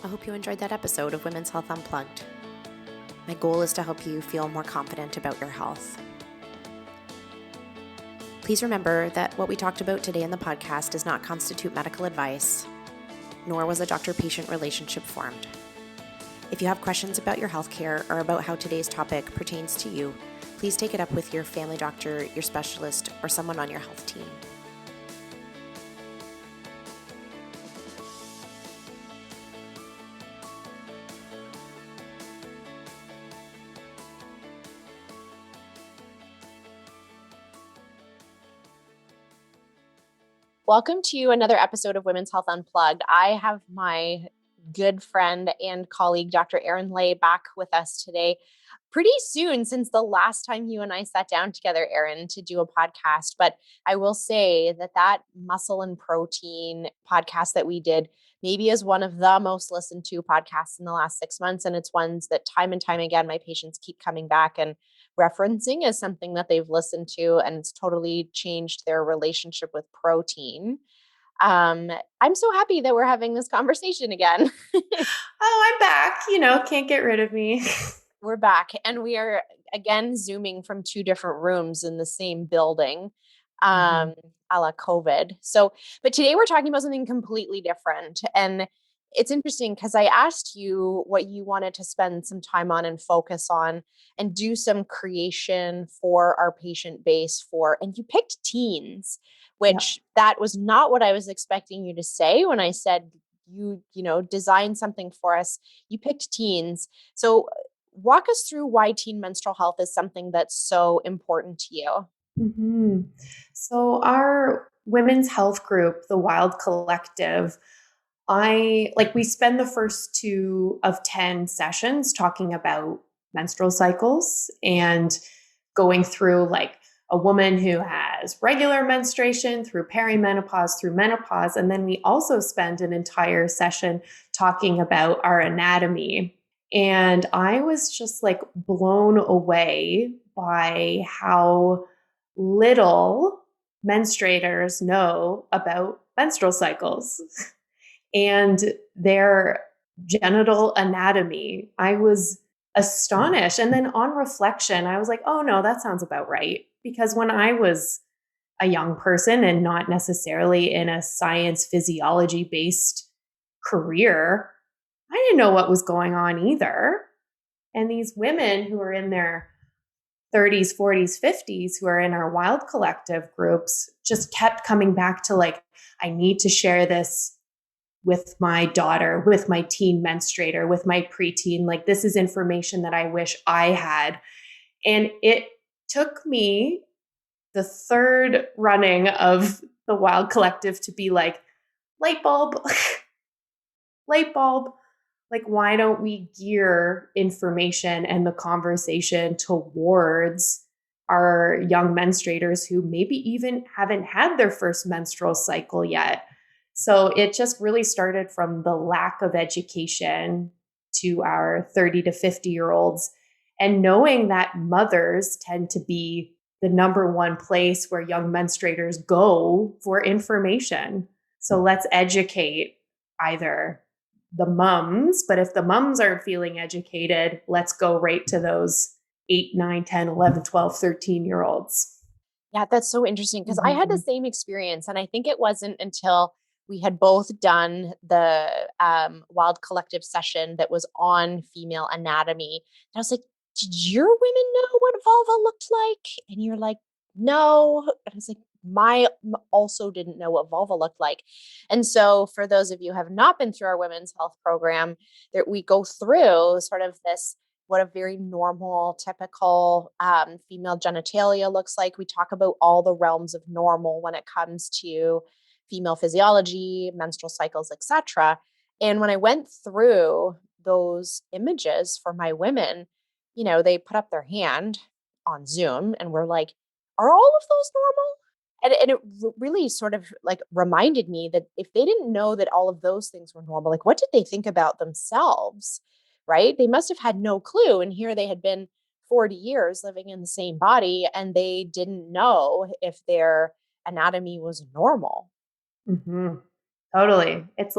I hope you enjoyed that episode of Women's Health Unplugged. My goal is to help you feel more confident about your health. Please remember that what we talked about today in the podcast does not constitute medical advice, nor was a doctor-patient relationship formed. If you have questions about your healthcare or about how today's topic pertains to you, please take it up with your family doctor, your specialist, or someone on your health team. Welcome to another episode of Women's Health Unplugged. I have my good friend and colleague, Dr. Erin Ley, back with us today. Pretty soon since the last time you and I sat down together, Erin, to do a podcast. But I will say that muscle and protein podcast that we did maybe is one of the most listened to podcasts in the last 6 months. And it's ones that time and time again, my patients keep coming back and referencing as something that they've listened to, and it's totally changed their relationship with protein. I'm so happy that we're having this conversation again. Oh, I'm back. Can't get rid of me. We're back, and we are again Zooming from two different rooms in the same building, a la COVID. But today we're talking about something completely different. And it's interesting because I asked you what you wanted to spend some time on and focus on and do some creation for our patient base and you picked teens, which that was not what I was expecting you to say when I said you design something for us. You picked teens. So walk us through why teen menstrual health is something that's so important to you. So our women's health group, the Wild Collective, we spend the first 2 of 10 sessions talking about menstrual cycles and going through a woman who has regular menstruation through perimenopause, through menopause. And then we also spend an entire session talking about our anatomy. And I was just blown away by how little menstruators know about menstrual cycles and their genital anatomy. I was astonished. And then on reflection, I was like, oh no, that sounds about right. Because when I was a young person and not necessarily in a science physiology based career, I didn't know what was going on either. And these women who are in their 30s, 40s, 50s, who are in our Wild Collective groups, just kept coming back to I need to share this with my daughter, with my teen menstruator, with my preteen. This is information that I wish I had. And it took me the third running of the Wild Collective to be light bulb, light bulb. Why don't we gear information and the conversation towards our young menstruators who maybe even haven't had their first menstrual cycle yet? So it just really started from the lack of education to our 30 to 50-year-olds, and knowing that mothers tend to be the number one place where young menstruators go for information. So let's educate either the mums, but if the mums aren't feeling educated, let's go right to those 8, 9, 10, 11, 12, 13-year-olds. Yeah, that's so interesting because I had the same experience. And I think it wasn't until we had both done the Wild Collective session that was on female anatomy. And I was like, did your women know what vulva looked like? And you're like, no. And I was like, my also didn't know what vulva looked like. And so for those of you who have not been through our women's health program, that we go through sort of this, what a very normal, typical female genitalia looks like. We talk about all the realms of normal when it comes to female physiology, menstrual cycles, etc. And when I went through those images for my women, they put up their hand on Zoom and we're like, are all of those normal? And it really sort of reminded me that if they didn't know that all of those things were normal, what did they think about themselves, right? They must have had no clue. And here they had been 40 years living in the same body and they didn't know if their anatomy was normal. Mm-hmm. Totally. It's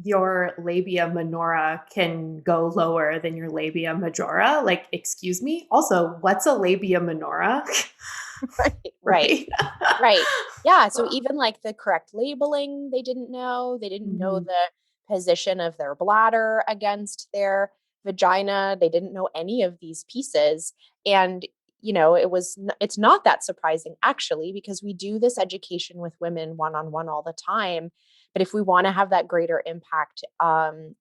your labia minora can go lower than your labia majora. Like, excuse me. Also, what's a labia minora? Right, right. Right. Right. Yeah. So even like the correct labeling, they didn't know. They didn't know Mhm. the position of their bladder against their vagina. They didn't know any of these pieces. And, it's not that surprising actually, because we do this education with women one on one all the time. But if we want to have that greater impact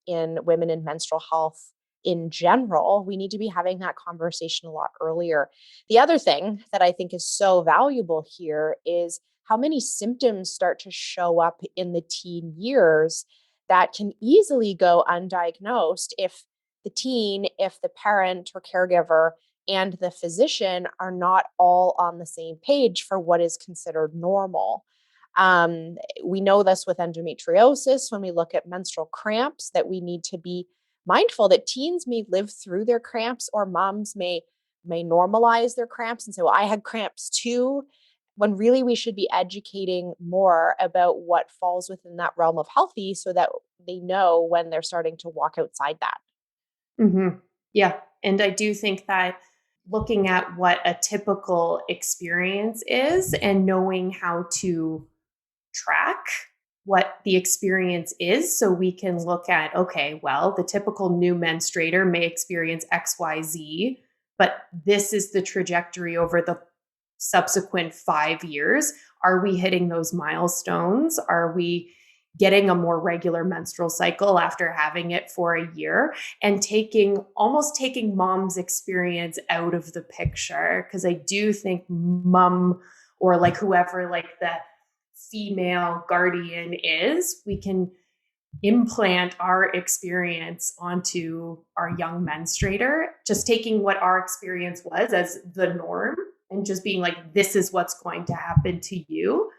in women in menstrual health in general, we need to be having that conversation a lot earlier. The other thing that I think is so valuable here is how many symptoms start to show up in the teen years that can easily go undiagnosed if the parent or caregiver and the physician are not all on the same page for what is considered normal. We know this with endometriosis when we look at menstrual cramps, that we need to be mindful that teens may live through their cramps, or moms may normalize their cramps and say, well, I had cramps too, when really we should be educating more about what falls within that realm of healthy so that they know when they're starting to walk outside that. Mhm. Yeah. And I do think that looking at what a typical experience is and knowing how to track what the experience is, so we can look at, okay, well, the typical new menstruator may experience XYZ, but this is the trajectory over the subsequent 5 years. Are we hitting those milestones? Are we getting a more regular menstrual cycle after having it for a year? And taking mom's experience out of the picture, because I do think mom, or like whoever, like the female guardian is, we can implant our experience onto our young menstruator, just taking what our experience was as the norm and just being like, this is what's going to happen to you.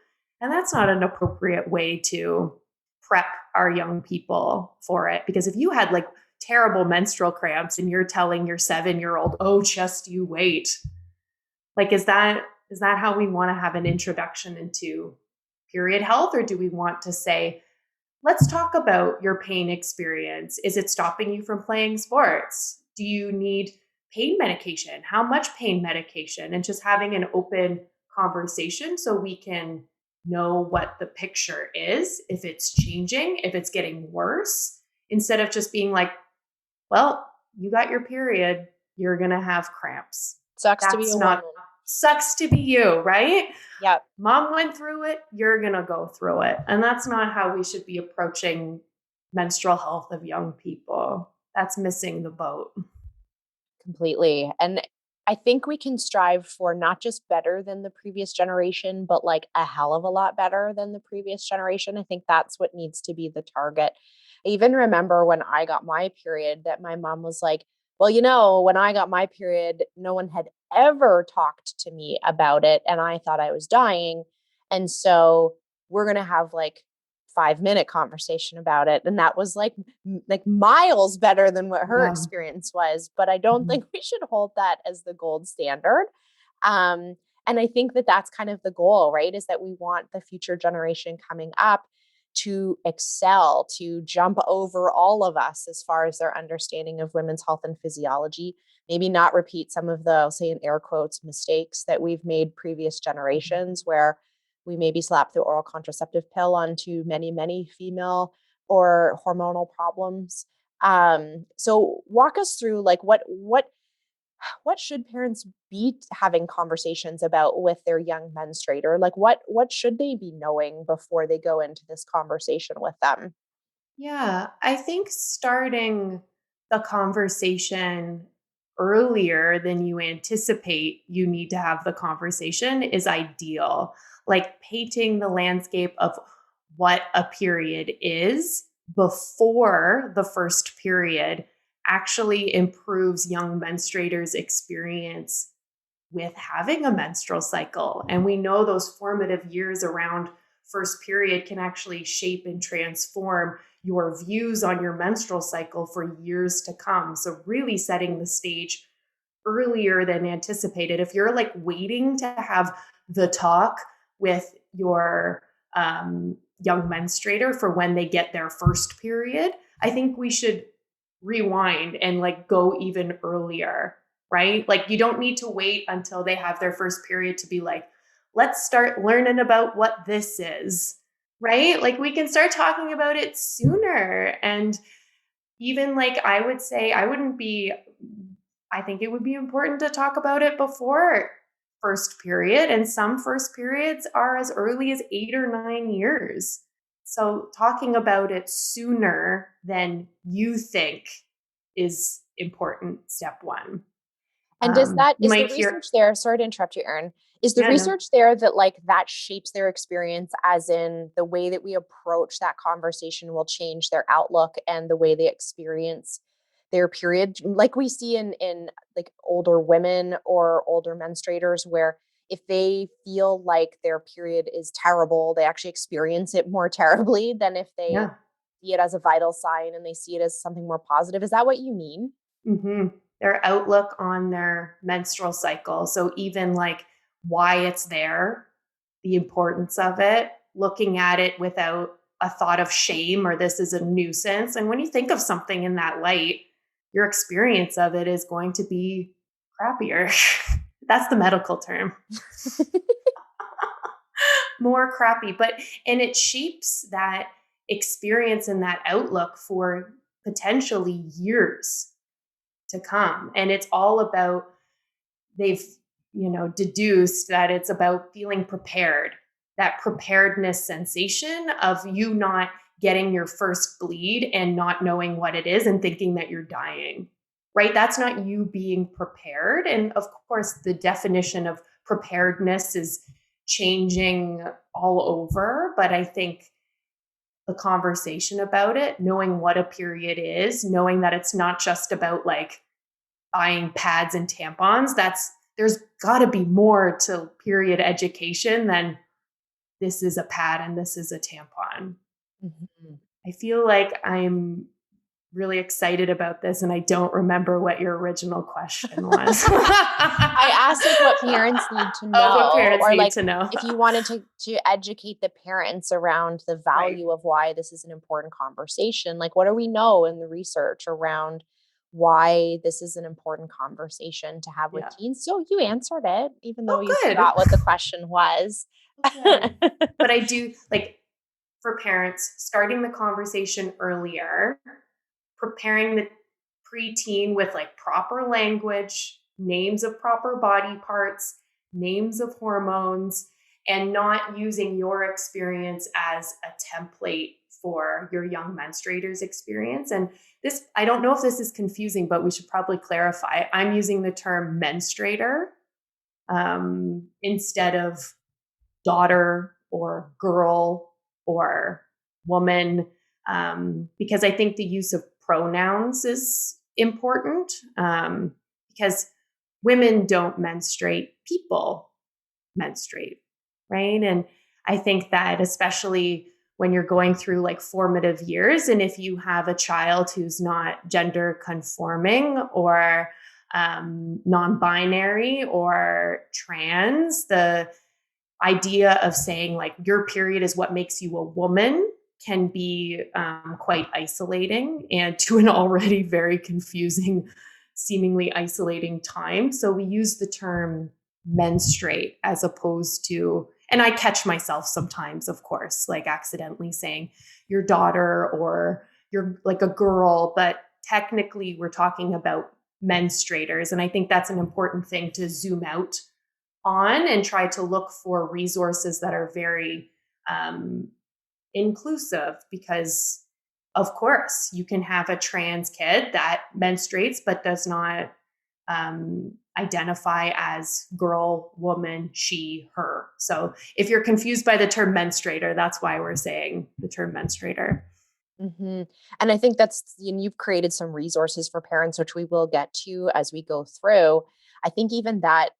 And that's not an appropriate way to prep our young people for it. Because if you had like terrible menstrual cramps and you're telling your 7-year-old, oh, just you wait, like, is that how we want to have an introduction into period health? Or do we want to say, let's talk about your pain experience. Is it stopping you from playing sports? Do you need pain medication? How much pain medication? And just having an open conversation so we can know what the picture is, if it's changing, if it's getting worse, instead of just being like, well, you got your period, you're going to have cramps. Sucks to be That's a not, woman. sucks to be you, right? Yep. Mom went through it, you're going to go through it. And that's not how we should be approaching menstrual health of young people. That's missing the boat. Completely. And I think we can strive for not just better than the previous generation, but like a hell of a lot better than the previous generation. I think that's what needs to be the target. I even remember when I got my period that my mom was like, well, when I got my period, no one had ever talked to me about it. And I thought I was dying. And so we're going to have like 5-minute conversation about it. And that was like miles better than what her Yeah. experience was. But I don't Mhm. think we should hold that as the gold standard. Um, and I think that that's kind of the goal, right? Is that we want the future generation coming up to excel, to jump over all of us as far as their understanding of women's health and physiology. Maybe not repeat some of the, I'll say in air quotes, mistakes that we've made previous generations, where we maybe slap the oral contraceptive pill onto many, many female or hormonal problems. So walk us through like what should parents be having conversations about with their young menstruator? Like what should they be knowing before they go into this conversation with them? Yeah. I think starting the conversation earlier than you anticipate you need to have the conversation is ideal. Like painting the landscape of what a period is before the first period actually improves young menstruators' experience with having a menstrual cycle. And we know those formative years around first period can actually shape and transform your views on your menstrual cycle for years to come. So, really setting the stage earlier than anticipated. If you're like waiting to have the talk with young menstruator for when they get their first period, I think we should rewind and like go even earlier, right? Like you don't need to wait until they have their first period to be like, let's start learning about what this is, right? Like we can start talking about it sooner. And even like I would say, I think it would be important to talk about it before first period. And some first periods are as early as 8 or 9 years. So talking about it sooner than you think is important, step one. And You is the might hear, research there, sorry to interrupt you, Erin, is the yeah, no, research there that like that shapes their experience, as in the way that we approach that conversation will change their outlook and the way they experience their period, like we see in like older women or older menstruators, where if they feel like their period is terrible, they actually experience it more terribly than if they yeah. see it as a vital sign and they see it as something more positive. Is that what you mean? hmm Their outlook on their menstrual cycle. So even like why it's there, the importance of it, looking at it without a thought of shame or this is a nuisance. And when you think of something in that light, your experience of it is going to be crappier. That's the medical term. More crappy. And it shapes that experience and that outlook for potentially years to come. And it's all about, they've, deduced that it's about feeling prepared, that preparedness sensation of you not getting your first bleed and not knowing what it is and thinking that you're dying, right? That's not you being prepared. And of course, the definition of preparedness is changing all over. But I think the conversation about it, knowing what a period is, knowing that it's not just about like buying pads and tampons, there's got to be more to period education than this is a pad and this is a tampon. Mhm. I feel like I'm really excited about this and I don't remember what your original question was. I asked like what parents need to Oh, what know, parents or need like to know. if you wanted to educate the parents around the Right. value of why this is an important conversation. Like what do we know in the research around why this is an important conversation to have with Yeah. teens? So you answered it, even though Oh, you good. forgot what the question was. Oh, good. But I do like, for parents, starting the conversation earlier, preparing the preteen with like proper language, names of proper body parts, names of hormones, and not using your experience as a template for your young menstruators' experience. And this, I don't know if this is confusing, but we should probably clarify. I'm using the term menstruator instead of daughter or girl or woman, because I think the use of pronouns is important, because women don't menstruate, people menstruate, right? And I think that especially when you're going through like formative years, and if you have a child who's not gender conforming or non binary or trans, the idea of saying like your period is what makes you a woman can be quite isolating and to an already very confusing, seemingly isolating time. So we use the term menstruate as opposed to, and I catch myself sometimes, of course, like accidentally saying your daughter or you're like a girl, but technically we're talking about menstruators. And I think that's an important thing to zoom out on and try to look for resources that are very inclusive, because of course you can have a trans kid that menstruates but does not identify as girl, woman, she, her. So if you're confused by the term menstruator, that's why we're saying the term menstruator. Mhm. And I think that's, and you've created some resources for parents, which we will get to as we go through. I think even that,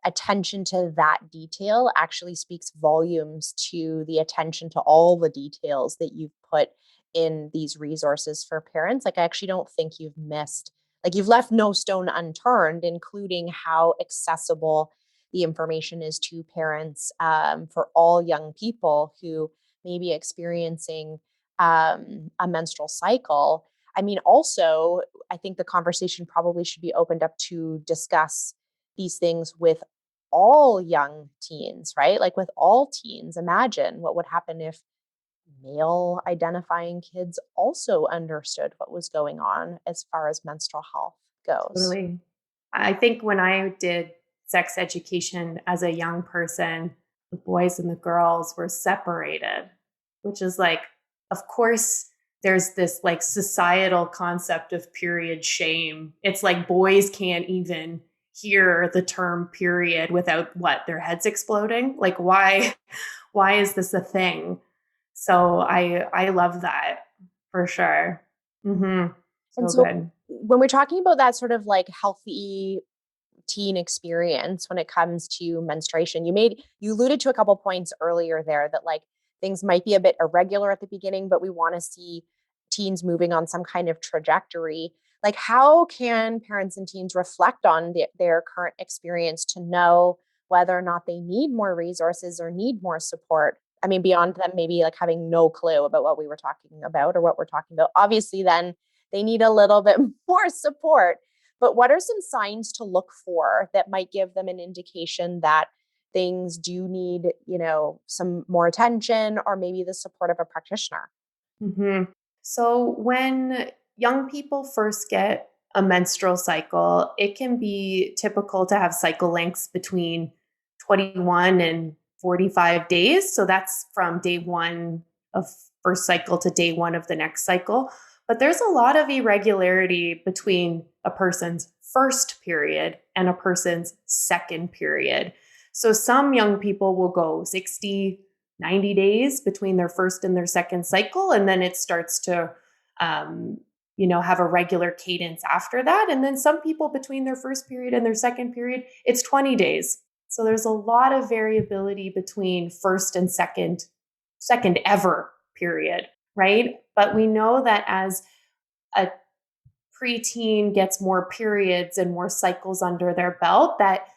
attention to that detail actually speaks volumes to the attention to all the details that you've put in these resources for parents. Like, I actually don't think you've left no stone unturned, including how accessible the information is to parents for all young people who may be experiencing a menstrual cycle. I mean, also, I think the conversation probably should be opened up to discuss these things with all young teens, right? Like with all teens, imagine what would happen if male identifying kids also understood what was going on as far as menstrual health goes. Totally. I think when I did sex education as a young person, the boys and the girls were separated, which is like, of course, there's this like societal concept of period shame. It's like boys can't even hear the term period without what their heads exploding. Like why is this a thing? So I love that for sure. And So so good. when we're talking about that sort of like healthy teen experience when it comes to menstruation, you alluded to a couple points earlier there that like things might be a bit irregular at the beginning, but we want to see teens moving on some kind of trajectory. Like how can parents and teens reflect on their current experience to know whether or not they need more resources or need more support? I mean, beyond them maybe like having no clue about what we were talking about or what we're talking about. Obviously, then they need a little bit more support. But what are some signs to look for that might give them an indication that things do need, some more attention or maybe the support of a practitioner? hmm So, when young people first get a menstrual cycle, it can be typical to have cycle lengths between 21 and 45 days. So, that's from day one of first cycle to day one of the next cycle. But there's a lot of irregularity between a person's first period and a person's second period. So, some young people will go 60, 90 days between their first and their second cycle. And then it starts to, have a regular cadence after that. And then some people between their first period and their second period, it's 20 days. So there's a lot of variability between first and second ever period, right? But we know that as a preteen gets more periods and more cycles under their belt, that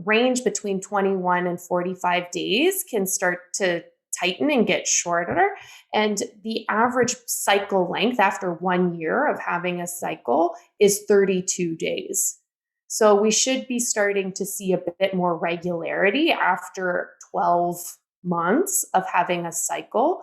range between 21 and 45 days can start to tighten and get shorter. And the average cycle length after 1 year of having a cycle is 32 days. So we should be starting to see a bit more regularity after 12 months of having a cycle.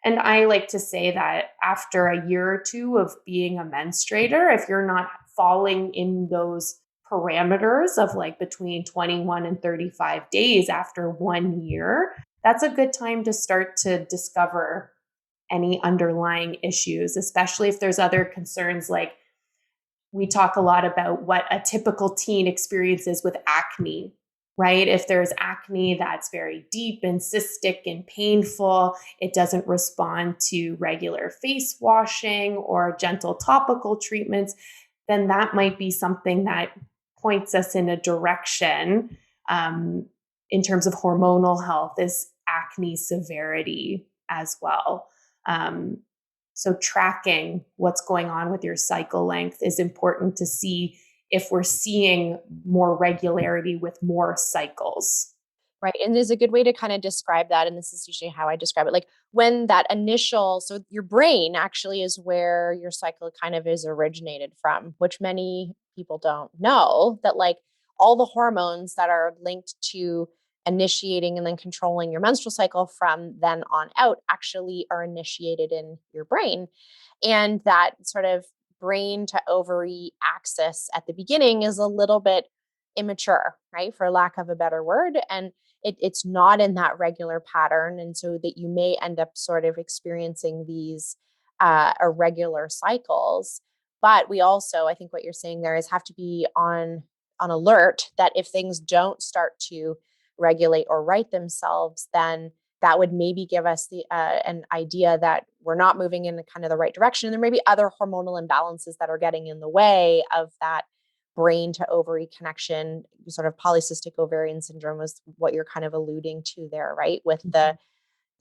And I like to say that after a year or two of being a menstruator, if you're not falling in those parameters of like between 21 and 35 days after 1 year, that's a good time to start to discover any underlying issues, especially if there's other concerns. Like we talk a lot about what a typical teen experiences with acne, right? If there's acne that's very deep and cystic and painful, it doesn't respond to regular face washing or gentle topical treatments, then that might be something that points us in a direction in terms of hormonal health is acne severity as well. So tracking what's going on with your cycle length is important to see if we're seeing more regularity with more cycles. Right. And there's a good way to kind of describe that. And this is usually how I describe it. Like when that initial, so your brain actually is where your cycle kind of is originated from, which many people don't know that like all the hormones that are linked to initiating and then controlling your menstrual cycle from then on out actually are initiated in your brain. And that sort of brain to ovary axis at the beginning is a little bit immature, right? For lack of a better word. And it's not in that regular pattern. And so that you may end up sort of experiencing these irregular cycles. But we also, I think what you're saying there is have to be on alert that if things don't start to regulate or right themselves, then that would maybe give us the an idea that we're not moving in kind of the right direction. And there may be other hormonal imbalances that are getting in the way of that brain to ovary connection. Sort of polycystic ovarian syndrome is what you're kind of alluding to there, right? With the,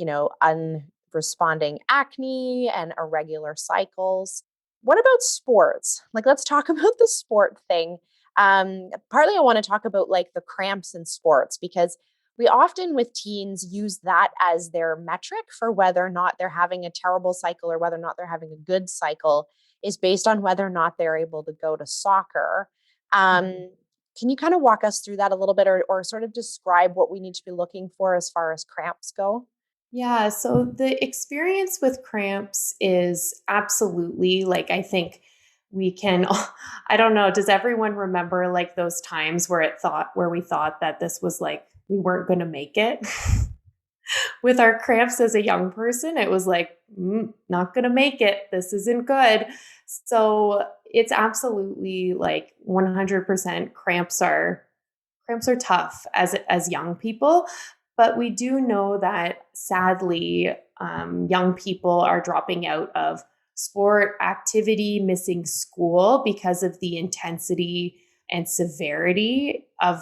unresponding acne and irregular cycles. What about sports? Like, let's talk about the sport thing. Partly I want to talk about like the cramps in sports because we often with teens use that as their metric for whether or not they're having a terrible cycle or whether or not they're having a good cycle is based on whether or not they're able to go to soccer. Mhm. Can you kind of walk us through that a little bit or sort of describe what we need to be looking for as far as cramps go? Yeah, so the experience with cramps is absolutely like I think we can I don't know, does everyone remember like those times where we thought that this was like we weren't going to make it? With our cramps as a young person, it was like, not going to make it. This isn't good. So it's absolutely like 100% cramps are tough as young people, but we do know that sadly, young people are dropping out of sport activity, missing school because of the intensity and severity of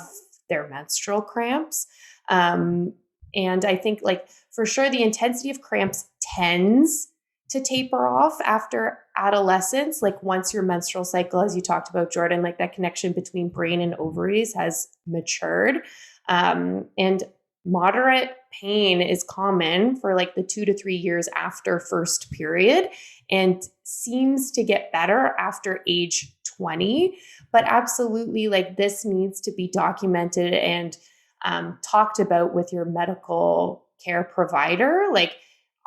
their menstrual cramps. Um, and I think, like, for sure, the intensity of cramps tends to taper off after adolescence. Like, once your menstrual cycle, as you talked about, Jordan, like that connection between brain and ovaries has matured. And moderate pain is common for like the 2 to 3 years after first period and seems to get better after age 20. But absolutely, like, this needs to be documented and talked about with your medical care provider. Like,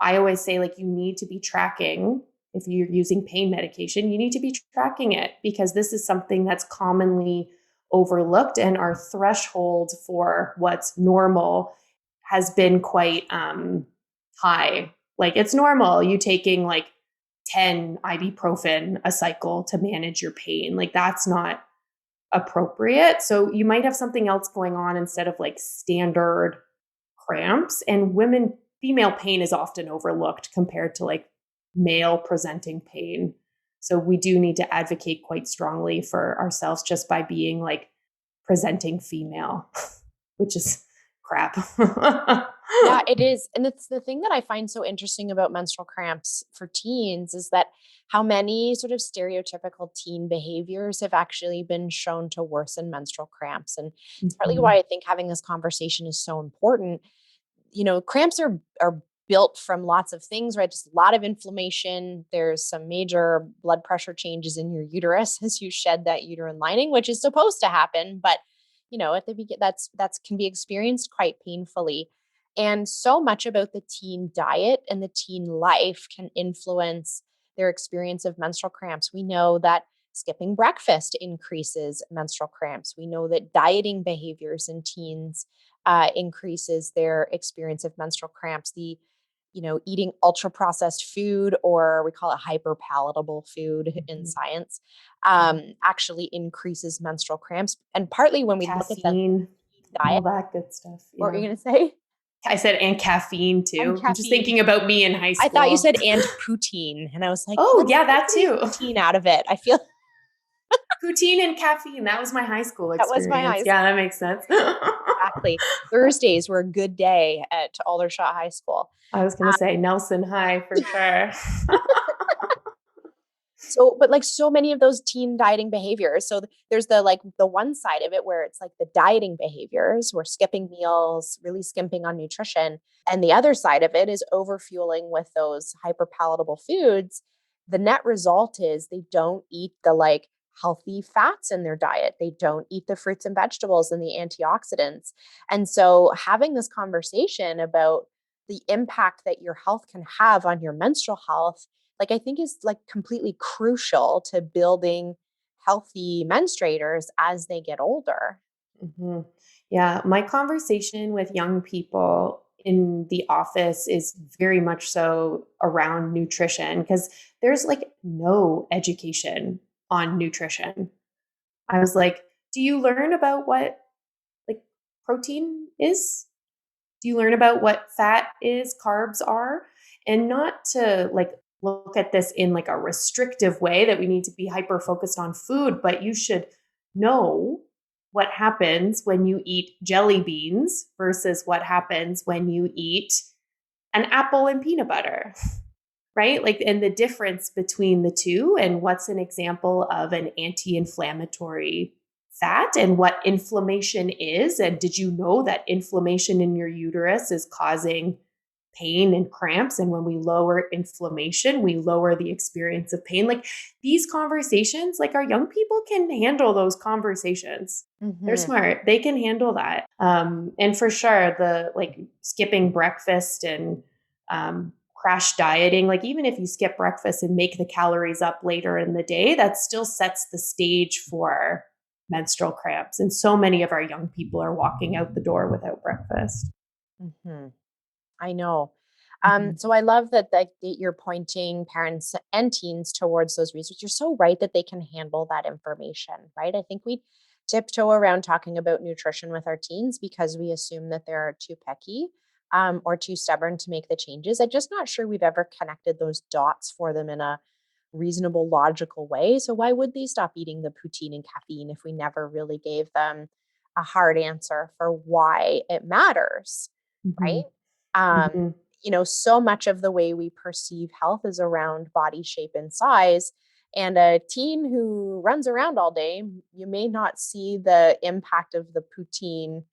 I always say, like, you need to be tracking. If you're using pain medication, you need to be tracking it because this is something that's commonly overlooked, and our threshold for what's normal has been quite high. Like, it's normal you taking like 10 ibuprofen a cycle to manage your pain. Like, that's not appropriate. So you might have something else going on instead of like standard cramps. And female pain is often overlooked compared to like male presenting pain. So we do need to advocate quite strongly for ourselves just by being like presenting female, which is crap. Yeah, it is. And it's the thing that I find so interesting about menstrual cramps for teens is that how many sort of stereotypical teen behaviors have actually been shown to worsen menstrual cramps. And it's partly why Mhm. I think having this conversation is so important. Cramps are built from lots of things, right? Just a lot of inflammation. There's some major blood pressure changes in your uterus as you shed that uterine lining, which is supposed to happen, but at the beginning, that's can be experienced quite painfully. And so much about the teen diet and the teen life can influence their experience of menstrual cramps. We know that skipping breakfast increases menstrual cramps. We know that dieting behaviors in teens increases their experience of menstrual cramps. Eating ultra processed food, or we call it hyper palatable food in Mhm. science, actually increases menstrual cramps. And partly when we look at the Caffeine, all diet, that good stuff. what were Yeah. you going to say? I said, and caffeine And too. I'm just caffeine. thinking about me in high I thought you school. said and poutine. And I was like, Oh, let's yeah, that leave too. poutine out of it. I feel Poutine and caffeine. That was my high school that was my experience. high Yeah, school. that makes sense. Exactly. Thursdays were a good day at Aldershot High School. I was going to say Nelson High for sure. So, but like so many of those teen dieting behaviors. So there's the one side of it where it's like the dieting behaviors, we're skipping meals, really skimping on nutrition. And the other side of it is overfueling with those hyperpalatable foods. The net result is they don't eat the like healthy fats in their diet. They don't eat the fruits and vegetables and the antioxidants. And so having this conversation about the impact that your health can have on your menstrual health, like, I think is like completely crucial to building healthy menstruators as they get older. hmm Yeah, my conversation with young people in the office is very much so around nutrition because there's like no education on nutrition. I was like, do you learn about what like protein is? Do you learn about what fat is, carbs are? And not to like look at this in like a restrictive way that we need to be hyper focused on food, but you should know what happens when you eat jelly beans versus what happens when you eat an apple and peanut butter, right? Like, and the difference between the two and what's an example of an anti inflammatory fat and what inflammation is. And did you know that inflammation in your uterus is causing pain and cramps? And when we lower inflammation, we lower the experience of pain. Like these conversations, like our young people can handle those conversations. They're Mm-hmm. smart. They can handle that. And for sure, the like skipping breakfast and crash dieting, like even if you skip breakfast and make the calories up later in the day, that still sets the stage for menstrual cramps. And so many of our young people are walking out the door without breakfast. Mm-hmm. I know. Mhm. So I love that you're pointing parents and teens towards those resources. You're so right that they can handle that information, right? I think we tiptoe around talking about nutrition with our teens because we assume that they're too pecky or too stubborn to make the changes. I'm just not sure we've ever connected those dots for them in a reasonable, logical way. So why would they stop eating the poutine and caffeine if we never really gave them a hard answer for why it matters, right? Mhm. Um, Mhm. so much of the way we perceive health is around body shape and size. And a teen who runs around all day, you may not see the impact of the poutine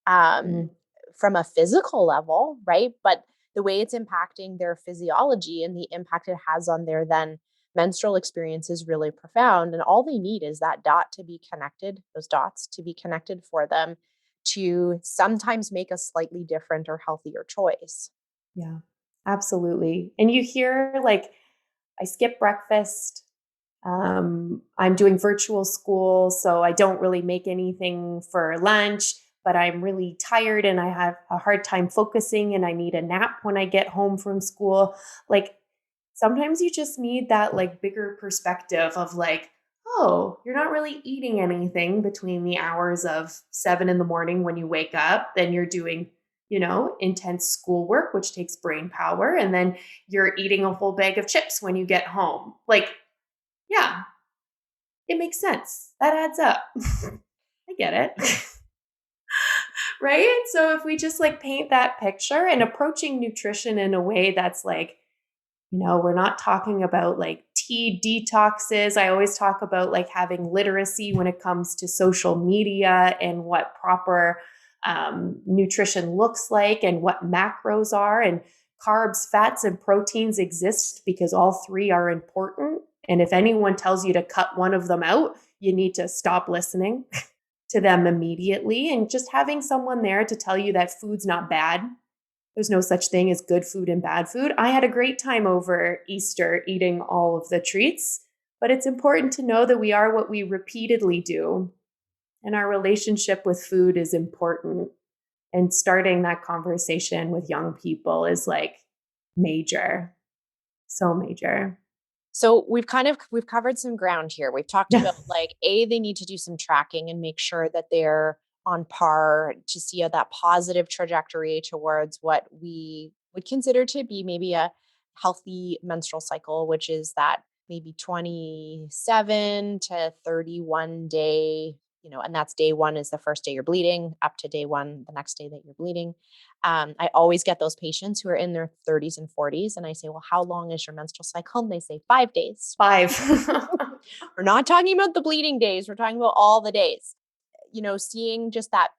um, Mhm. from a physical level, right? But the way it's impacting their physiology and the impact it has on their then menstrual experience is really profound. And all they need is that dot to be connected, those dots to be connected for them to sometimes make a slightly different or healthier choice. Yeah, absolutely. And you hear like, I skip breakfast. I'm doing virtual school, so I don't really make anything for lunch, but I'm really tired and I have a hard time focusing and I need a nap when I get home from school. Like sometimes you just need that like bigger perspective of like, oh, you're not really eating anything between the hours of 7 in the morning when you wake up. Then you're doing, intense schoolwork, which takes brain power. And then you're eating a whole bag of chips when you get home. Like, yeah, it makes sense. That adds up. I get it. Right? So if we just like paint that picture and approaching nutrition in a way that's like, we're not talking about like tea detoxes. I always talk about like having literacy when it comes to social media and what proper nutrition looks like and what macros are. And carbs, fats, and proteins exist because all three are important. And if anyone tells you to cut one of them out, you need to stop listening to them immediately. And just having someone there to tell you that food's not bad. There's no such thing as good food and bad food. I had a great time over Easter eating all of the treats, but it's important to know that we are what we repeatedly do. And our relationship with food is important. And starting that conversation with young people is like major, so major. So we've covered some ground here. We've talked about like they need to do some tracking and make sure that they're on par to see that positive trajectory towards what we would consider to be maybe a healthy menstrual cycle, which is that maybe 27 to 31 day, and that's day one is the first day you're bleeding, up to day one, the next day that you're bleeding. I always get those patients who are in their 30s and 40s, and I say, well, how long is your menstrual cycle? And they say 5 days. 5. We're not talking about the bleeding days. We're talking about all the days. Seeing just that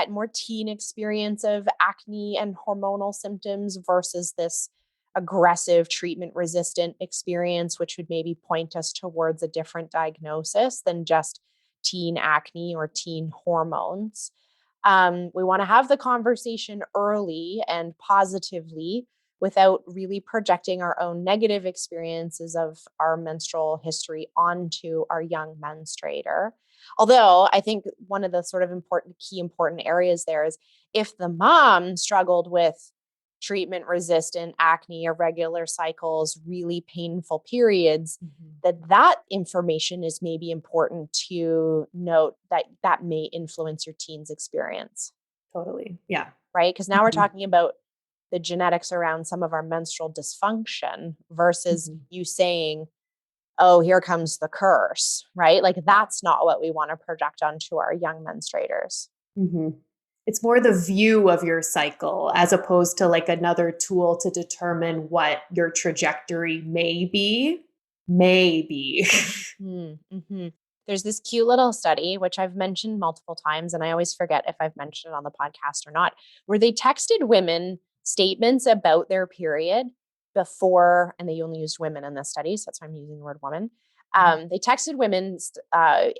more teen experience of acne and hormonal symptoms versus this aggressive treatment resistant experience, which would maybe point us towards a different diagnosis than just teen acne or teen hormones. We want to have the conversation early and positively without really projecting our own negative experiences of our menstrual history onto our young menstruator. Although I think one of the sort of important areas there is if the mom struggled with treatment resistant acne, irregular cycles, really painful periods, Mhm. that information is maybe important to note that may influence your teen's experience, Totally. Yeah. right? Because now we're Mhm. talking about the genetics around some of our menstrual dysfunction versus Mhm. you saying, oh, here comes the curse, right? Like that's not what we want to project onto our young menstruators. Mhm. It's more the view of your cycle as opposed to like another tool to determine what your trajectory may be. Maybe. Mm-hmm. There's this cute little study, which I've mentioned multiple times, and I always forget if I've mentioned it on the podcast or not, where they texted women statements about their period before, and they only used women in the study, so that's why I'm using the word woman. They texted women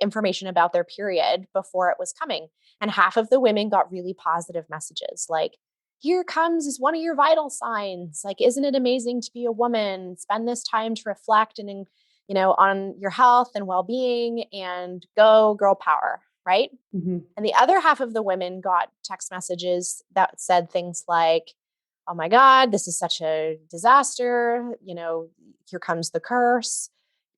information about their period before it was coming. And half of the women got really positive messages like, here comes is one of your vital signs. Like, isn't it amazing to be a woman? Spend this time to reflect and on your health and well-being and go girl power, right? Mm-hmm. And the other half of the women got text messages that said things like, oh my God, this is such a disaster. Here comes the curse.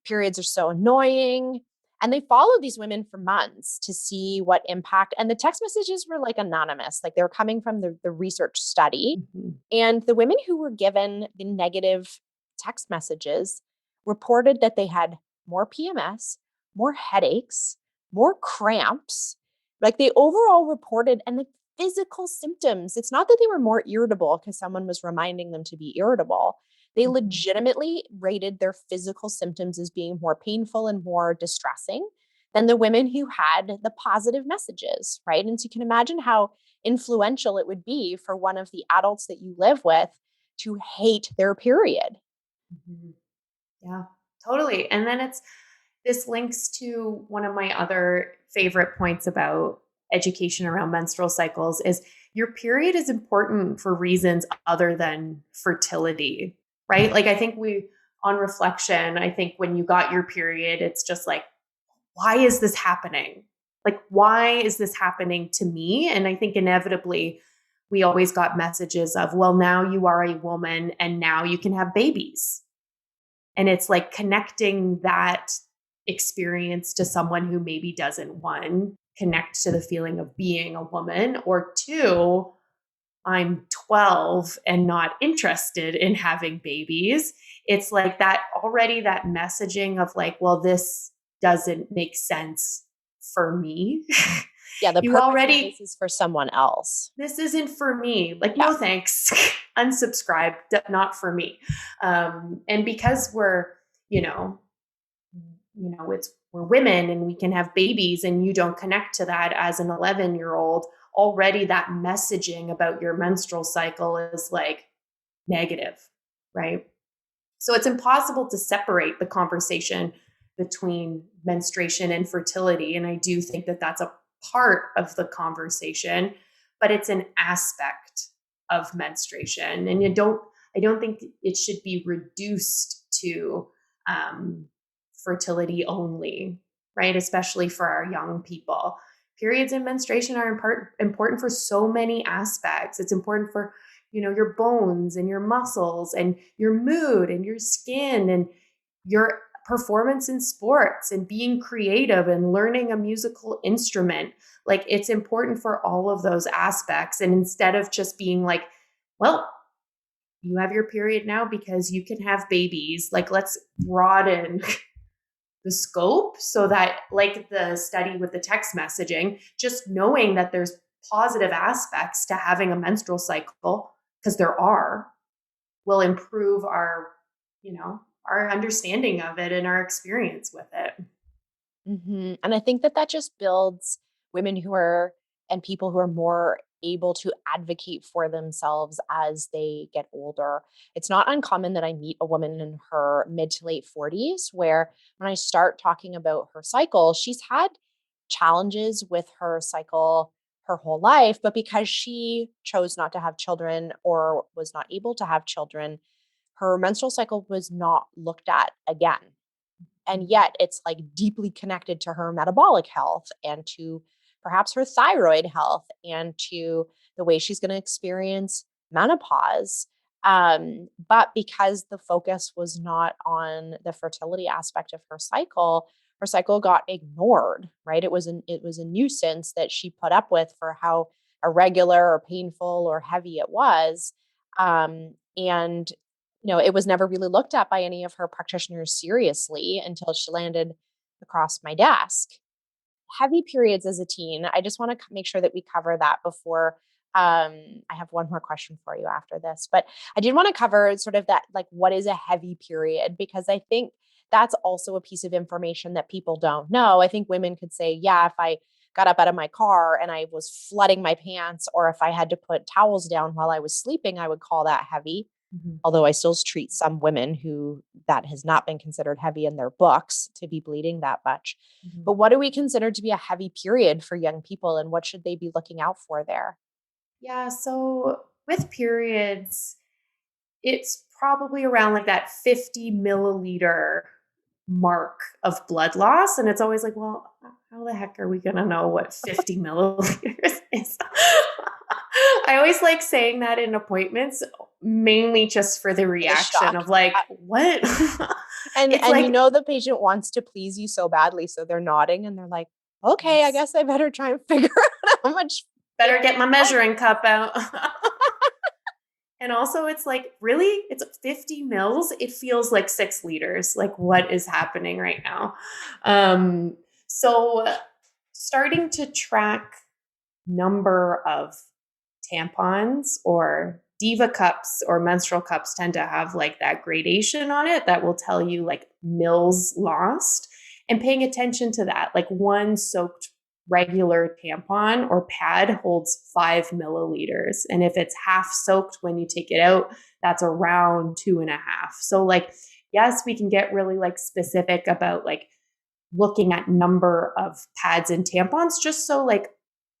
Periods are so annoying. And they followed these women for months to see what impact. And the text messages were like anonymous, like they were coming from the research study. Mm-hmm. And the women who were given the negative text messages reported that they had more PMS, more headaches, more cramps. Like they overall reported, and the physical symptoms, it's not that they were more irritable because someone was reminding them to be irritable. They legitimately rated their physical symptoms as being more painful and more distressing than the women who had the positive messages, right? And so you can imagine how influential it would be for one of the adults that you live with to hate their period. Mm-hmm. Yeah, totally. And then this links to one of my other favorite points about education around menstrual cycles is your period is important for reasons other than fertility, right? Like I think on reflection, I think when you got your period, it's just like, why is this happening? Like, why is this happening to me? And I think inevitably we always got messages of, well, now you are a woman and now you can have babies. And it's like connecting that experience to someone who maybe doesn't, one, connect to the feeling of being a woman, or two, I'm 12 and not interested in having babies. It's like that already, that messaging of like, well, this doesn't make sense for me. Yeah, the You purpose of already, this is for someone else. this isn't for me. Like, Yeah. no thanks. Unsubscribe, not for me. And because we're women and we can have babies and you don't connect to that as an 11-year-old, already that messaging about your menstrual cycle is like negative, right? So it's impossible to separate the conversation between menstruation and fertility. And I do think that that's a part of the conversation, but it's an aspect of menstruation. And I don't think it should be reduced to fertility only, right? Especially for our young people. Periods and menstruation are important for so many aspects. It's important for, your bones and your muscles and your mood and your skin and your performance in sports and being creative and learning a musical instrument. Like it's important for all of those aspects. And instead of just being like, well, you have your period now because you can have babies, like let's broaden the scope so that, like the study with the text messaging, just knowing that there's positive aspects to having a menstrual cycle, because there are, will improve our understanding of it and our experience with it. Mm-hmm. And I think that just builds women and people who are more able to advocate for themselves as they get older. It's not uncommon that I meet a woman in her mid to late 40s where when I start talking about her cycle, she's had challenges with her cycle her whole life, but because she chose not to have children or was not able to have children, her menstrual cycle was not looked at again. And yet it's like deeply connected to her metabolic health and to perhaps her thyroid health and to the way she's going to experience menopause. But because the focus was not on the fertility aspect of her cycle got ignored, right? It was a nuisance that she put up with for how irregular or painful or heavy it was. And it was never really looked at by any of her practitioners seriously until she landed across my desk. Heavy periods as a teen, I just want to make sure that we cover that before I have one more question for you after this. But I did want to cover sort of that, like, what is a heavy period? Because I think that's also a piece of information that people don't know. I think women could say, yeah, if I got up out of my car and I was flooding my pants, or if I had to put towels down while I was sleeping, I would call that heavy. Mhm. Although I still treat some women who that has not been considered heavy in their books to be bleeding that much. Mhm. But what do we consider to be a heavy period for young people, and what should they be looking out for there? Yeah, so with periods, it's probably around like that 50 milliliter mark of blood loss. And it's always like, well, how the heck are we going to know what 50 milliliters is? I always like saying that in appointments, mainly just for the For the reaction shock. of like, Yeah. what? And It's and like, the patient wants to please you so badly, so they're nodding and they're like, "Okay, I yes, guess I better try and figure out how much better 50 get my ml." measuring cup out. And also, it's like, really? It's 50 mils? It feels like 6 liters. Like, what is happening right now? So, starting to track number of tampons or diva cups or menstrual cups tend to have like that gradation on it that will tell you like mils lost, and paying attention to that. Like one soaked regular tampon or pad holds 5 milliliters. And if it's half soaked when you take it out, that's around 2.5. So like, yes, we can get really like specific about like looking at number of pads and tampons, just so like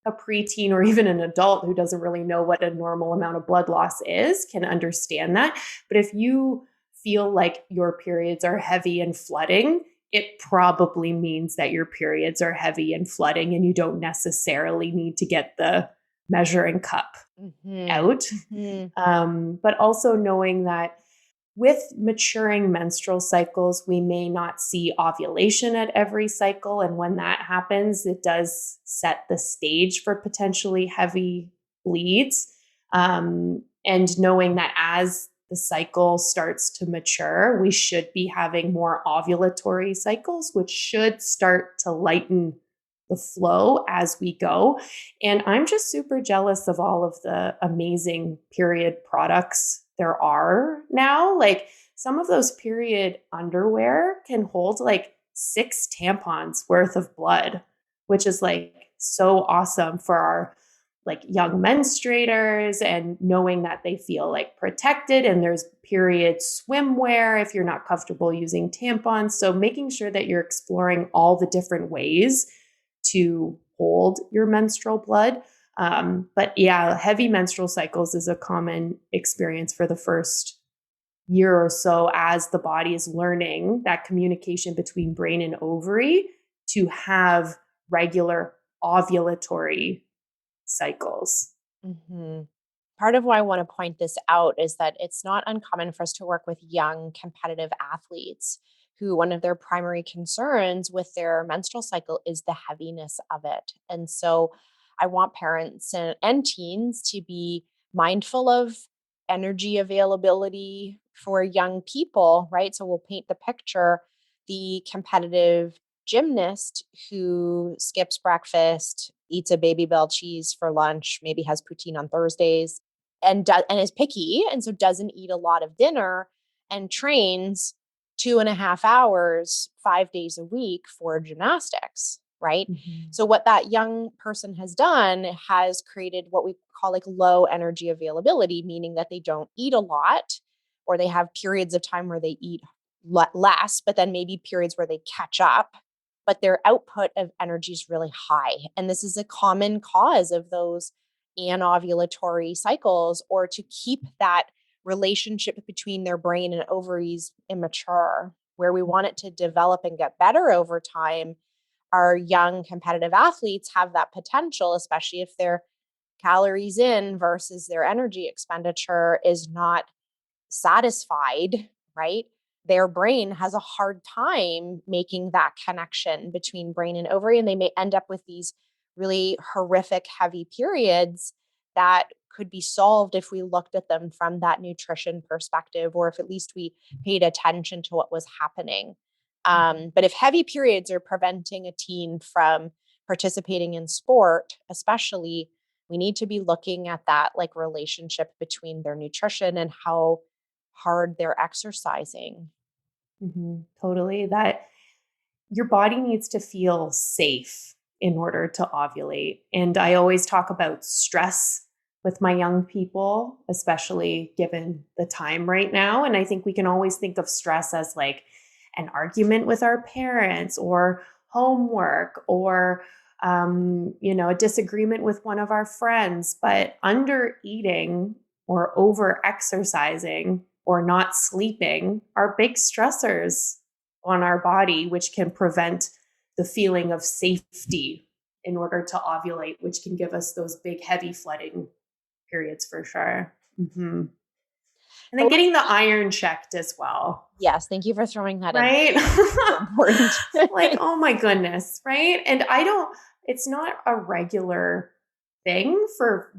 a preteen or even an adult who doesn't really know what a normal amount of blood loss is can understand that. But if you feel like your periods are heavy and flooding, it probably means that your periods are heavy and flooding, and you don't necessarily need to get the measuring cup Mhm. out. Mhm. But also knowing that with maturing menstrual cycles, we may not see ovulation at every cycle. And when that happens, it does set the stage for potentially heavy bleeds. And knowing that as the cycle starts to mature, we should be having more ovulatory cycles, which should start to lighten the flow as we go. And I'm just super jealous of all of the amazing period products there are now. Like some of those period underwear can hold like 6 tampons worth of blood, which is like so awesome for our like young menstruators, and knowing that they feel like protected. And there's period swimwear if you're not comfortable using tampons. So making sure that you're exploring all the different ways to hold your menstrual blood. But yeah, heavy menstrual cycles is a common experience for the first year or so as the body is learning that communication between brain and ovary to have regular ovulatory cycles. Mhm. Part of why I want to point this out is that it's not uncommon for us to work with young competitive athletes who one of their primary concerns with their menstrual cycle is the heaviness of it. And so I want parents and teens to be mindful of energy availability for young people, right? So we'll paint the picture: the competitive gymnast who skips breakfast, eats a Baby Bell cheese for lunch, maybe has poutine on Thursdays, and is picky, and so doesn't eat a lot of dinner and trains 2.5 hours 5 days a week for gymnastics, right? Mhm. So what that young person has done has created what we call like low energy availability, meaning that they don't eat a lot, or they have periods of time where they eat less, but then maybe periods where they catch up, but their output of energy is really high. And this is a common cause of those anovulatory cycles, or to keep that relationship between their brain and ovaries immature, where we want it to develop and get better over time. Our young competitive athletes have that potential, especially if their calories in versus their energy expenditure is not satisfied, right? Their brain has a hard time making that connection between brain and ovary, and they may end up with these really horrific, heavy periods that could be solved if we looked at them from that nutrition perspective, or if at least we paid attention to what was happening. But if heavy periods are preventing a teen from participating in sport, especially, we need to be looking at that like relationship between their nutrition and how hard they're exercising. Totally. That your body needs to feel safe in order to ovulate. And I always talk about stress with my young people, especially given the time right now. And I think we can always think of stress as like an argument with our parents or homework or a disagreement with one of our friends. But under eating or over exercising or not sleeping are big stressors on our body, which can prevent the feeling of safety in order to ovulate, which can give us those big, heavy flooding periods for sure. And then But getting the iron checked as well. yes, thank you for throwing that in. Right? So important. Like, oh my goodness. Right. And it's not a regular thing for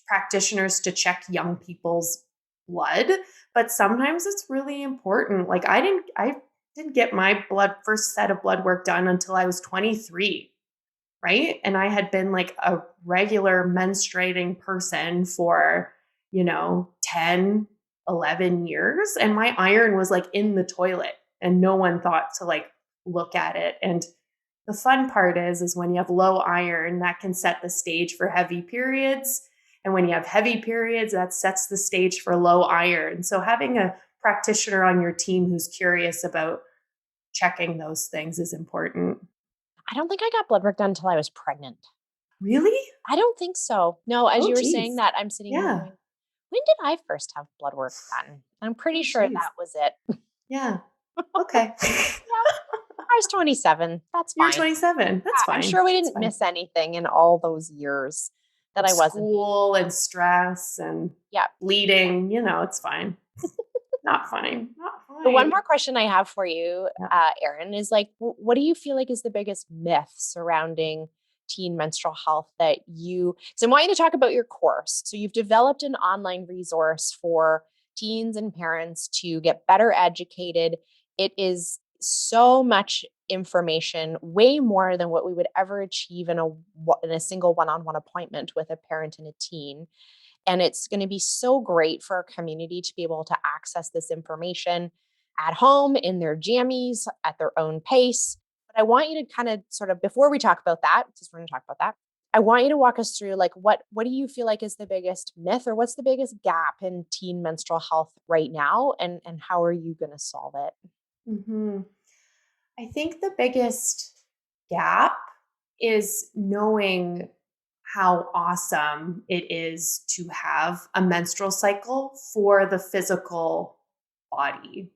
practitioners to check young people's blood, but sometimes it's really important. Like I didn't get my first set of blood work done until I was 23, right? And I had been like a regular menstruating person for, 10, 11 years. And my iron was like in the toilet and no one thought to like look at it. And the fun part is when you have low iron, that can set the stage for heavy periods. And when you have heavy periods, that sets the stage for low iron. So having a practitioner on your team who's curious about checking those things is important. I don't think I got blood work done until I was pregnant. Really? I don't think so. No, as Oh, you were saying geez. that, I'm sitting here Yeah. going, when did I first have blood work done? I'm pretty Oh, sure geez. that was it. Yeah. Okay. Yeah, I was 27. That's You're fine. 27. That's I'm fine. sure we That's didn't fine. miss anything in all those years that Of I wasn't. school and stress and Yeah. bleeding, it's fine. Not fine. Not The one fine. more question I have for you, Yeah. Erin, is like, what do you feel like is the biggest myth surrounding teen menstrual health that you? So I want you to talk about your course. So you've developed an online resource for teens and parents to get better educated. It is so much information, way more than what we would ever achieve in a single one-on-one appointment with a parent and a teen. And it's going to be so great for our community to be able to access this information at home in their jammies at their own pace. But I want you to kind of sort of, before we talk about that, because we're going to talk about that, I want you to walk us through like what do you feel like is the biggest myth or what's the biggest gap in teen menstrual health right now, and how are you going to solve it? hmm I think the biggest gap is knowing how awesome it is to have a menstrual cycle for the physical body.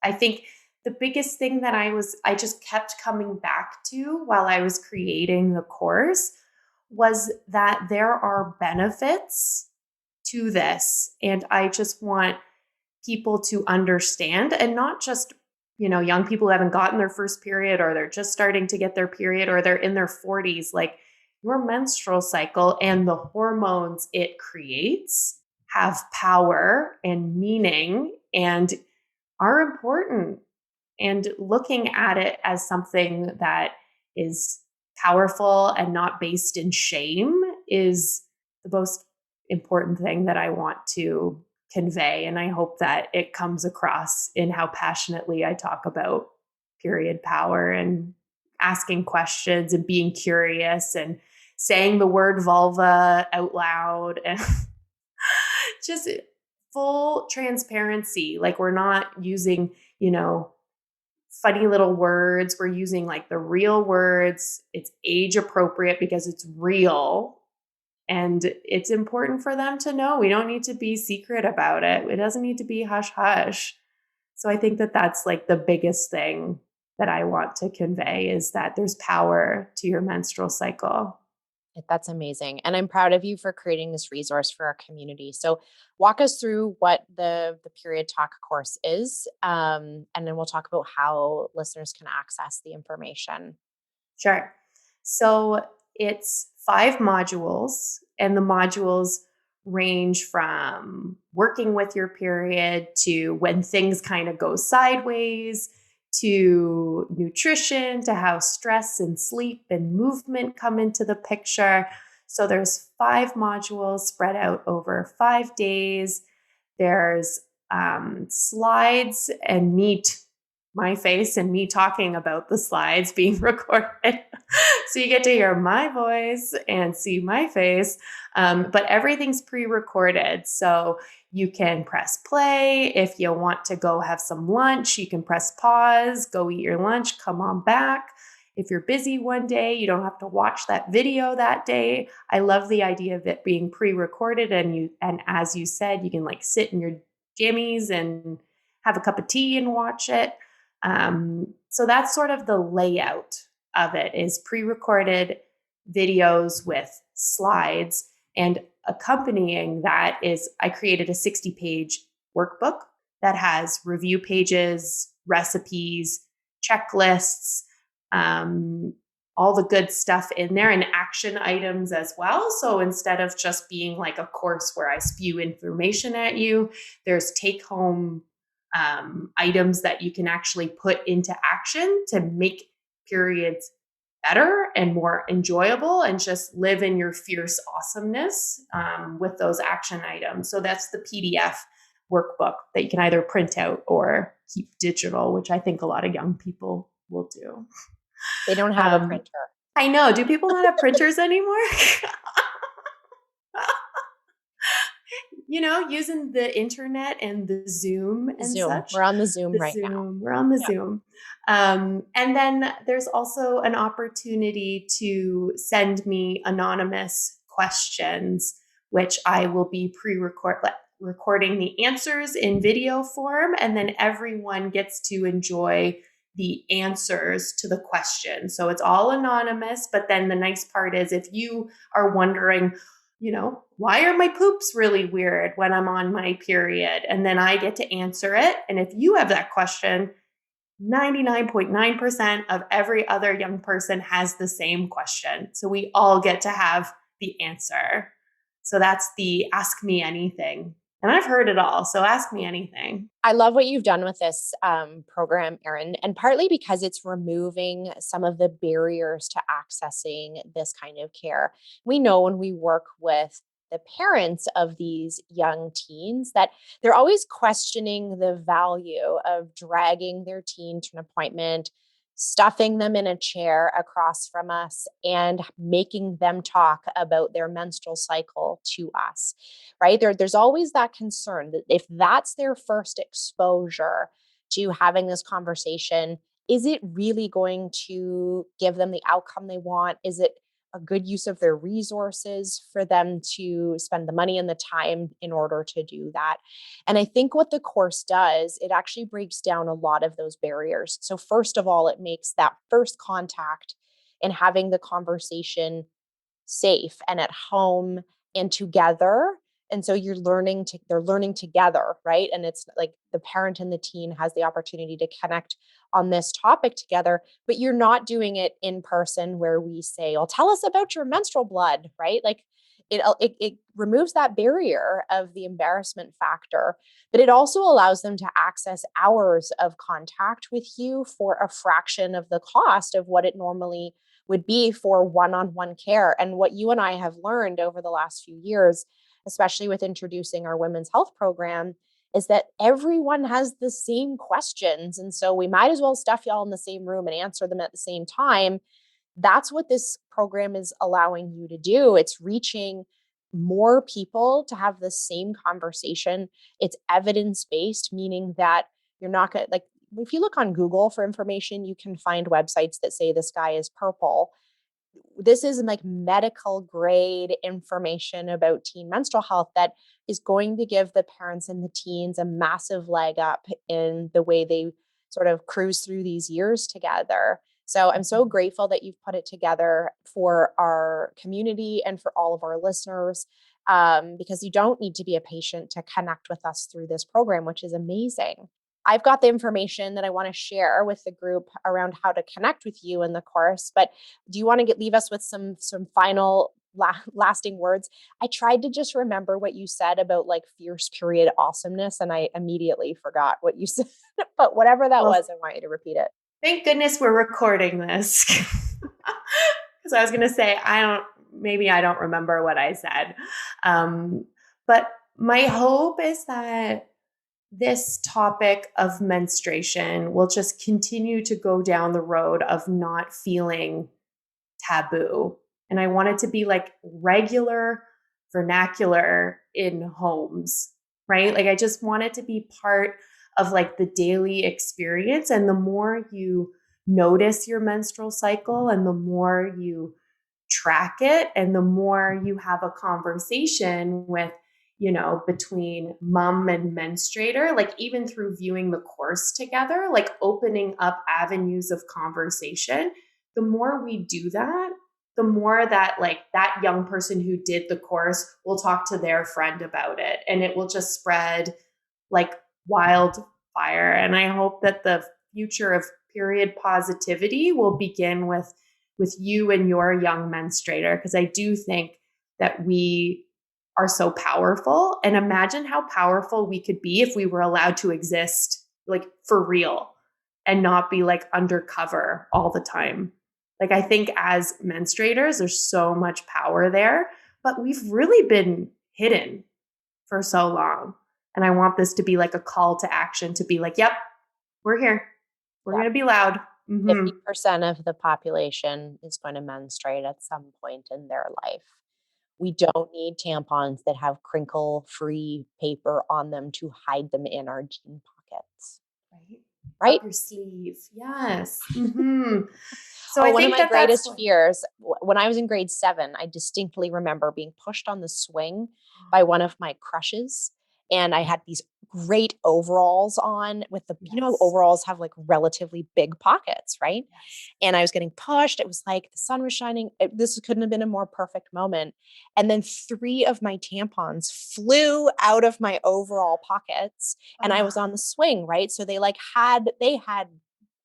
I think the biggest thing that I just kept coming back to while I was creating the course was that there are benefits to this. And I just want people to understand, and not just, young people who haven't gotten their first period or they're just starting to get their period or they're in their 40s. Like, your menstrual cycle and the hormones it creates have power and meaning and are important. And looking at it as something that is powerful and not based in shame is the most important thing that I want to convey. And I hope that it comes across in how passionately I talk about period power and asking questions and being curious and saying the word vulva out loud and just full transparency. Like, we're not using, funny little words. We're using like the real words. It's age appropriate because it's real. And it's important for them to know. We don't need to be secret about it. It doesn't need to be hush hush. So I think that that's like the biggest thing that I want to convey is that there's power to your menstrual cycle. That's amazing. And I'm proud of you for creating this resource for our community. So walk us through what the Period Talk course is. And then we'll talk about how listeners can access the information. Sure. So it's 5 modules, and the modules range from working with your period to when things kind of go sideways to nutrition to how stress and sleep and movement come into the picture. So there's 5 modules spread out over 5 days. There's slides and neat my face and me talking about the slides being recorded. So you get to hear my voice and see my face. But everything's pre-recorded. So you can press play. If you want to go have some lunch, you can press pause, go eat your lunch, come on back. If you're busy one day, you don't have to watch that video that day. I love the idea of it being pre-recorded, and as you said, you can like sit in your jammies and have a cup of tea and watch it. So that's sort of the layout of it, is pre-recorded videos with slides, and accompanying that is I created a 60-page workbook that has review pages, recipes, checklists, all the good stuff in there, and action items as well. So instead of just being like a course where I spew information at you, there's take home items that you can actually put into action to make periods better and more enjoyable, and just live in your fierce awesomeness with those action items. So that's the PDF workbook that you can either print out or keep digital, which I think a lot of young people will do. They don't have a printer. I know. Do people not have printers anymore? Using the internet and the Zoom and Zoom. such. We're on the Zoom right now. We're on the Zoom. And then there's also an opportunity to send me anonymous questions, which I will be recording the answers in video form. And then everyone gets to enjoy the answers to the question. So it's all anonymous. But then the nice part is, if you are wondering, why are my poops really weird when I'm on my period? And then I get to answer it. And if you have that question, 99.9% of every other young person has the same question. So we all get to have the answer. So that's the Ask Me Anything. And I've heard it all. So ask me anything. I love what you've done with this program, Erin, and partly because it's removing some of the barriers to accessing this kind of care. We know when we work with the parents of these young teens that they're always questioning the value of dragging their teen to an appointment, stuffing them in a chair across from us, and making them talk about their menstrual cycle to us, right? There's always that concern that if that's their first exposure to having this conversation, is it really going to give them the outcome they want? Is it a good use of their resources for them to spend the money and the time in order to do that? And I think what the course does, it actually breaks down a lot of those barriers. So first of all, it makes that first contact and having the conversation safe and at home and together. And so they're learning together, right? And it's like the parent and the teen has the opportunity to connect on this topic together, but you're not doing it in person where we say, "Well, tell us about your menstrual blood," right? Like it removes that barrier of the embarrassment factor, but it also allows them to access hours of contact with you for a fraction of the cost of what it normally would be for one-on-one care. And what you and I have learned over the last few years, especially with introducing our women's health program, is that everyone has the same questions. And so we might as well stuff y'all in the same room and answer them at the same time. That's what this program is allowing you to do. It's reaching more people to have the same conversation. It's evidence-based, meaning that you're not going to, like, if you look on Google for information, you can find websites that say the sky is purple. This is like medical grade information about teen menstrual health that is going to give the parents and the teens a massive leg up in the way they sort of cruise through these years together. So I'm so grateful that you've put it together for our community and for all of our listeners, because you don't need to be a patient to connect with us through this program, which is amazing. I've got the information that I want to share with the group around how to connect with you in the course, but do you want to leave us with some final lasting words? I tried to just remember what you said about like fierce period awesomeness, and I immediately forgot what you said, but whatever that was, I want you to repeat it. Thank goodness we're recording this. Because I was going to say, maybe I don't remember what I said. But my hope is that this topic of menstruation will just continue to go down the road of not feeling taboo. And I want it to be like regular vernacular in homes, right? Like I just want it to be part of like the daily experience. And the more you notice your menstrual cycle and the more you track it and the more you have a conversation with, between mom and menstruator, like even through viewing the course together, like opening up avenues of conversation, the more we do that, the more that like that young person who did the course will talk to their friend about it and it will just spread like wildfire. And I hope that the future of period positivity will begin with you and your young menstruator, because I do think that we are so powerful. And imagine how powerful we could be if we were allowed to exist like for real and not be like undercover all the time. Like I think as menstruators, there's so much power there, but we've really been hidden for so long. And I want this to be like a call to action to be like, yep, we're here. We're going to be loud. 50% of the population is going to menstruate at some point in their life. We don't need tampons that have crinkle-free paper on them to hide them in our jean pockets. Right? Up your sleeve. Yes. So I one think of my greatest that's fears, when I was in grade 7, I distinctly remember being pushed on the swing by one of my crushes. And I had these great overalls on with the, overalls have like relatively big pockets, right? Yes. And I was getting pushed. It was like the sun was shining. This couldn't have been a more perfect moment. And then 3 of my tampons flew out of my overall pockets and I was on the swing, right? So they had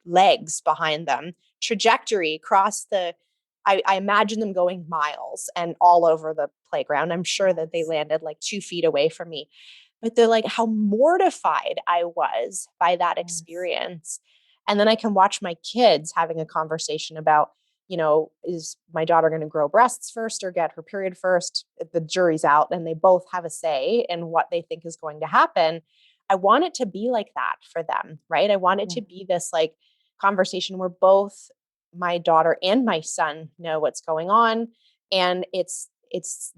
legs behind them, trajectory across I imagine them going miles and all over the playground. I'm sure that they landed like 2 feet away from me. But they're like how mortified I was by that experience. And then I can watch my kids having a conversation about, is my daughter going to grow breasts first or get her period first? The jury's out and they both have a say in what they think is going to happen. I want it to be like that for them, right? I want it to be this like conversation where both my daughter and my son know what's going on. And it's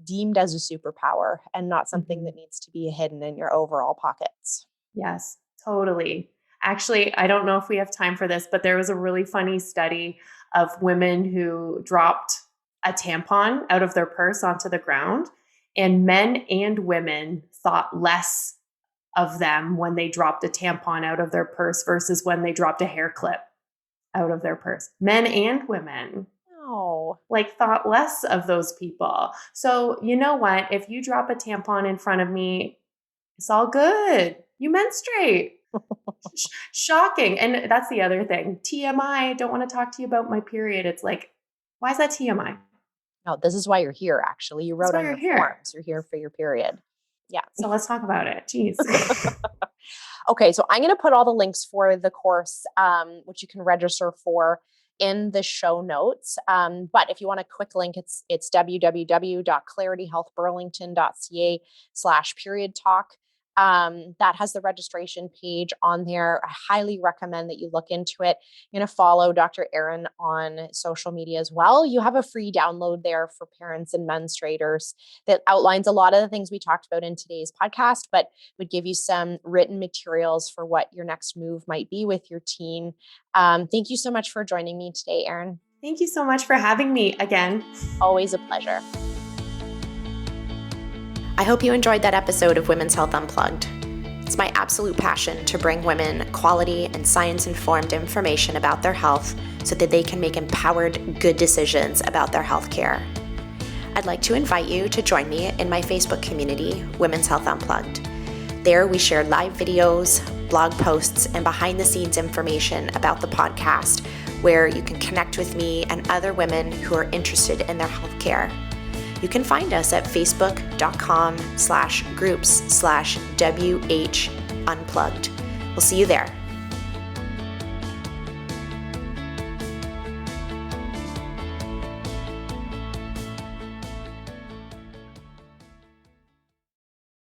deemed as a superpower and not something that needs to be hidden in your overall pockets. Yes, totally. Actually, I don't know if we have time for this, but there was a really funny study of women who dropped a tampon out of their purse onto the ground, and men and women thought less of them when they dropped a tampon out of their purse versus when they dropped a hair clip out of their purse. Men and women. Like thought less of those people. So you know what? If you drop a tampon in front of me, it's all good. You menstruate. Shocking. And that's the other thing. TMI, don't want to talk to you about my period. It's like, why is that TMI? No, this is why you're here, actually. You wrote on your forms. You're here for your period. Yeah. So let's talk about it. Jeez. Okay. So I'm going to put all the links for the course, which you can register for in the show notes. But if you want a quick link, it's www.clarityhealthburlington.ca/period talk. That has the registration page on there. I highly recommend that you look into it. You're going to follow Dr. Erin on social media as well. You have a free download there for parents and menstruators that outlines a lot of the things we talked about in today's podcast, but would give you some written materials for what your next move might be with your teen. Thank you so much for joining me today, Erin. Thank you so much for having me again. Always a pleasure. I hope you enjoyed that episode of Women's Health Unplugged. It's my absolute passion to bring women quality and science-informed information about their health so that they can make empowered, good decisions about their health care. I'd like to invite you to join me in my Facebook community, Women's Health Unplugged. There we share live videos, blog posts, and behind-the-scenes information about the podcast where you can connect with me and other women who are interested in their health care. You can find us at facebook.com/groups/WH Unplugged. We'll see you there.